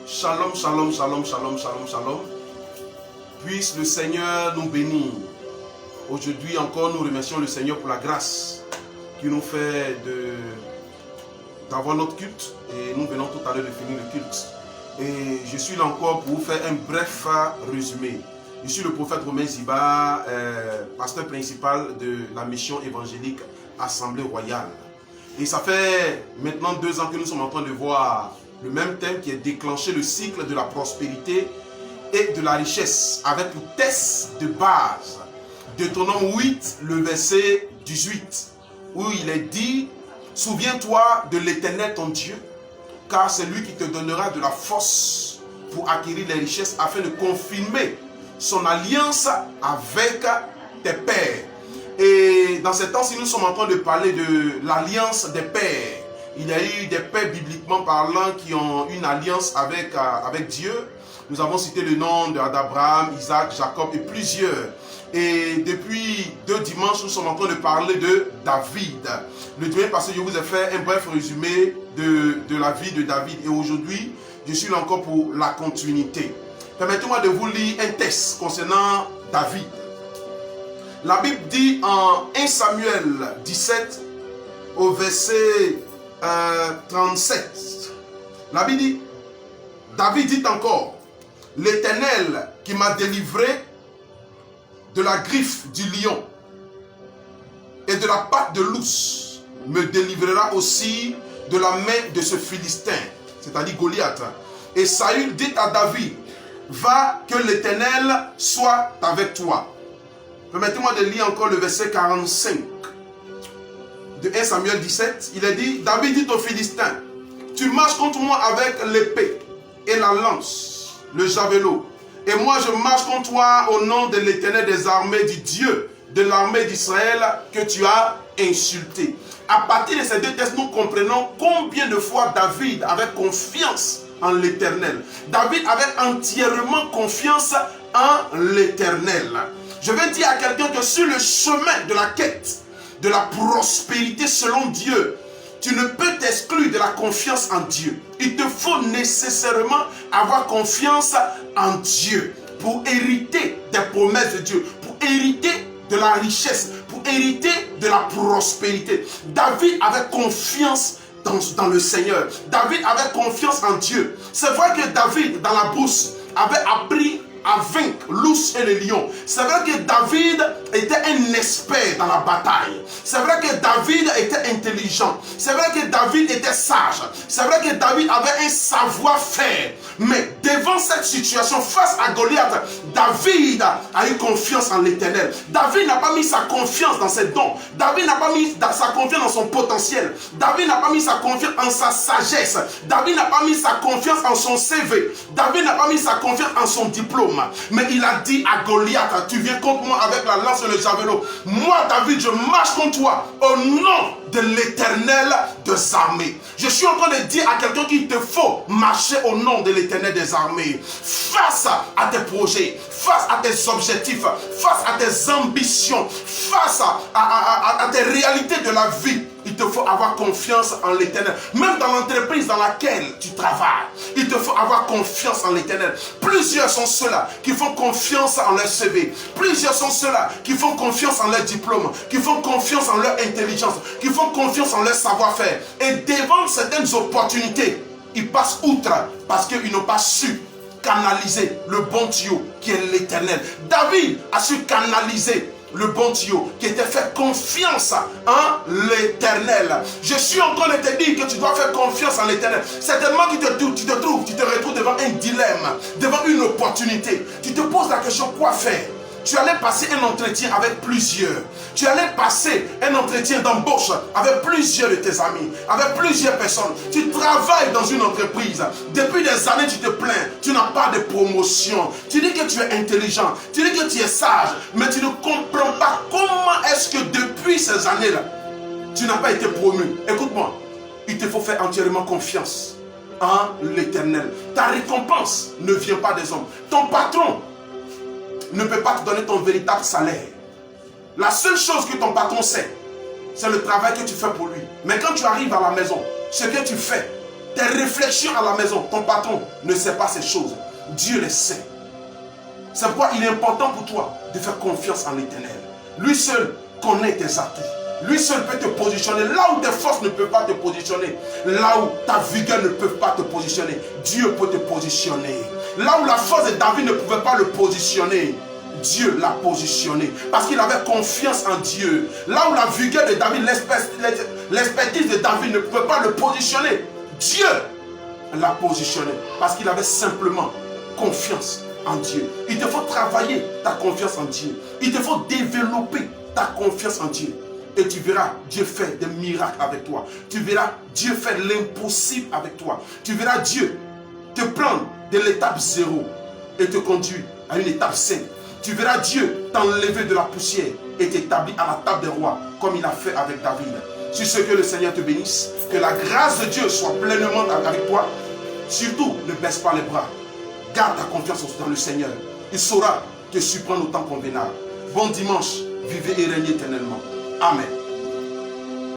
Shalom, shalom, shalom, shalom, shalom, shalom. Puisse le Seigneur nous bénir. Aujourd'hui encore, nous remercions le Seigneur pour la grâce qui nous fait d'avoir notre culte. Et nous venons tout à l'heure de finir le culte. Et je suis là encore pour vous faire un bref résumé. Je suis le prophète Romain Ziba, pasteur principal de la mission évangélique Assemblée Royale. Et ça fait maintenant 2 ans que nous sommes en train de voir le même thème qui est déclenché le cycle de la prospérité et de la richesse avec le test de base. Deutéronome 8, le verset 18, où il est dit: souviens-toi de l'Éternel ton Dieu, car c'est lui qui te donnera de la force pour acquérir les richesses afin de confirmer son alliance avec tes pères. Et dans ces temps-ci, nous sommes en train de parler de l'alliance des pères. Il y a eu des pères bibliquement parlant qui ont une alliance avec Dieu. Nous avons cité le nom d'Abraham, Isaac, Jacob et plusieurs. Et depuis 2 dimanches, nous sommes en train de parler de David. Le dimanche passé, je vous ai fait un bref résumé de la vie de David. Et aujourd'hui, je suis là encore pour la continuité. Permettez-moi de vous lire un texte concernant David. La Bible dit en 1 Samuel 17 au verset 37. La Bible dit, David dit encore: l'Éternel qui m'a délivré de la griffe du lion et de la patte de l'ours me délivrera aussi de la main de ce Philistin, c'est-à-dire Goliath. Et Saül dit à David: va, que l'Éternel soit avec toi. Permettez-moi de lire encore le verset 45 de 1 Samuel 17. Il est dit: David dit aux Philistins: tu marches contre moi avec l'épée et la lance, le javelot. Et moi je marche contre toi au nom de l'Éternel des armées, du Dieu de l'armée d'Israël que tu as insulté. À partir de ces 2 textes, nous comprenons combien de fois David avait confiance en l'Éternel. David avait entièrement confiance en l'Éternel. Je vais dire à quelqu'un que sur le chemin de la quête de la prospérité selon Dieu, tu ne peux t'exclure de la confiance en Dieu. Il te faut nécessairement avoir confiance en Dieu pour hériter des promesses de Dieu, pour hériter de la richesse, pour hériter de la prospérité. David avait confiance dans le Seigneur. David avait confiance en Dieu. C'est vrai que David, dans la brousse, avait appris à vaincre l'ours et le lion. C'est vrai que David était un expert dans la bataille. C'est vrai que David était intelligent. C'est vrai que David était sage. C'est vrai que David avait un savoir-faire. Mais devant cette situation, face à Goliath, David a eu confiance en l'Éternel. David n'a pas mis sa confiance dans ses dons. David n'a pas mis sa confiance dans son potentiel. David n'a pas mis sa confiance en sa sagesse. David n'a pas mis sa confiance en son CV. David n'a pas mis sa confiance en son diplôme. Mais il a dit à Goliath: tu viens contre moi avec la lance et le javelot. Moi, David, je marche contre toi au nom de l'Éternel des armées. Je suis en train de dire à quelqu'un qu'il te faut marcher au nom de l'Éternel des armées. Face à tes projets, face à tes objectifs, face à tes ambitions, face à tes réalités de la vie, il te faut avoir confiance en l'Éternel. Même dans l'entreprise dans laquelle tu travailles, il te faut avoir confiance en l'Éternel. Plusieurs sont ceux-là qui font confiance en leur CV. Plusieurs sont ceux-là qui font confiance en leur diplôme, qui font confiance en leur intelligence, qui font confiance en leur savoir-faire. Et devant certaines opportunités, ils passent outre parce qu'ils n'ont pas su canaliser le bon tuyau qui est l'Éternel. David a su canaliser le bon tuyau qui était fait confiance en l'Éternel. Je suis en train de te dire que tu dois faire confiance en l'Éternel. Certainement tu te retrouves devant un dilemme, devant une opportunité. Tu te poses la question: quoi faire? Tu allais passer un entretien avec plusieurs. Tu allais passer un entretien d'embauche avec plusieurs de tes amis, avec plusieurs personnes. Tu travailles dans une entreprise. Depuis des années, tu te plains. Tu n'as pas de promotion. Tu dis que tu es intelligent. Tu dis que tu es sage. Mais tu ne comprends pas comment est-ce que depuis ces années-là, tu n'as pas été promu. Écoute-moi, il te faut faire entièrement confiance en l'Éternel. Ta récompense ne vient pas des hommes. Ton patron ne peut pas te donner ton véritable salaire. La seule chose que ton patron sait, c'est le travail que tu fais pour lui. Mais quand tu arrives à la maison, ce que tu fais, tes réflexions à la maison, ton patron ne sait pas ces choses. Dieu les sait. C'est pourquoi il est important pour toi de faire confiance en l'Éternel. Lui seul connaît tes atouts. Lui seul peut te positionner là où tes forces ne peuvent pas te positionner. Là où ta vigueur ne peut pas te positionner. Dieu peut te positionner. Là où la force de David ne pouvait pas le positionner, Dieu l'a positionné. Parce qu'il avait confiance en Dieu. Là où la vigueur de David, l'expertise de David ne pouvait pas le positionner, Dieu l'a positionné. Parce qu'il avait simplement confiance en Dieu. Il te faut travailler ta confiance en Dieu. Il te faut développer ta confiance en Dieu. Et tu verras Dieu faire des miracles avec toi. Tu verras Dieu faire l'impossible avec toi. Tu verras Dieu te prendre de l'étape 0 et te conduire à une étape 5. Tu verras Dieu t'enlever de la poussière et t'établir à la table des rois comme il a fait avec David. Sur ce, que le Seigneur te bénisse. Que la grâce de Dieu soit pleinement avec toi. Surtout, ne baisse pas les bras. Garde ta confiance dans le Seigneur. Il saura te surprendre au temps convenable. Bon dimanche. Vivez et régnez éternellement. Amen.